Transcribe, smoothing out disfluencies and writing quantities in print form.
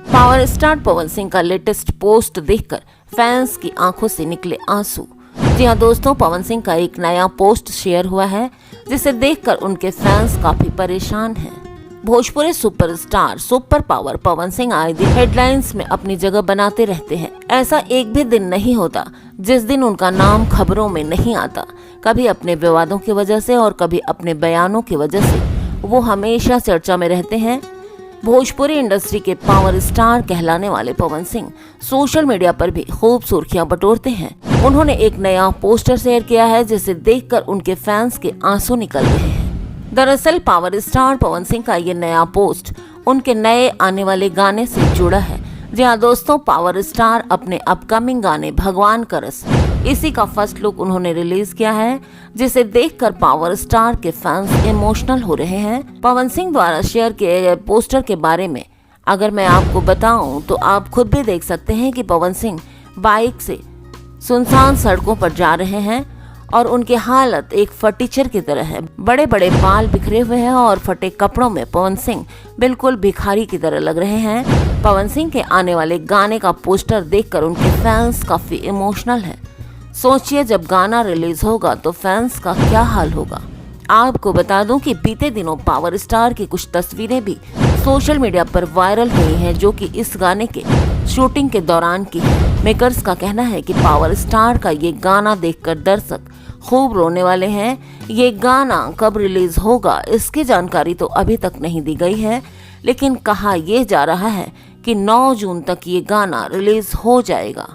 Power star Pawan Singh का latest post देखकर fans की आंखों से निकले आंसू। जी हाँ दोस्तों, पवन सिंह का एक नया पोस्ट शेयर हुआ है जिसे देखकर उनके फैंस काफी परेशान हैं। Bhojpuri superstar super power Pawan Singh आए दिन हेडलाइंस में अपनी जगह बनाते रहते हैं। ऐसा एक भी दिन नहीं होता जिस दिन उनका नाम खबरों में नहीं आता। कभी अपने विवादों की वजह से और कभी अपने बयानों की वजह से वो हमेशा चर्चा में रहते हैं। भोजपुरी इंडस्ट्री के पावर स्टार कहलाने वाले पवन सिंह सोशल मीडिया पर भी खूब सुर्खियां बटोरते हैं। उन्होंने एक नया पोस्टर शेयर किया है जिसे देखकर उनके फैंस के आंसू निकल रहे हैं। दरअसल पावर स्टार पवन सिंह का ये नया पोस्ट उनके नए आने वाले गाने से जुड़ा है। जी हाँ दोस्तों, पावर स्टार अपने अपकमिंग गाने भगवान का रस, इसी का फर्स्ट लुक उन्होंने रिलीज किया है, जिसे देखकर पावर स्टार के फैंस इमोशनल हो रहे हैं। पवन सिंह द्वारा शेयर किए गए पोस्टर के बारे में अगर मैं आपको बताऊं तो आप खुद भी देख सकते हैं कि पवन सिंह बाइक से सुनसान सड़कों पर जा रहे हैं और उनकी हालत एक फटीचर की तरह है। बड़े बड़े बाल बिखरे हुए हैं और फटे कपड़ों में पवन सिंह बिल्कुल भिखारी की तरह लग रहे हैं। पवन सिंह के आने वाले गाने का पोस्टर देखकर उनके फैंस काफी इमोशनल हैं। सोचिए जब गाना रिलीज होगा तो फैंस का क्या हाल होगा। आपको बता दूं कि बीते दिनों पावर स्टार की कुछ तस्वीरें भी सोशल मीडिया पर वायरल हुई हैं जो कि इस गाने के शूटिंग के दौरान की है। मेकर्स का कहना है कि पावर स्टार का ये गाना देखकर दर्शक खूब रोने वाले हैं। ये गाना कब रिलीज होगा इसकी जानकारी तो अभी तक नहीं दी गई है, लेकिन कहा यह जा रहा है कि 9 जून तक ये गाना रिलीज हो जाएगा।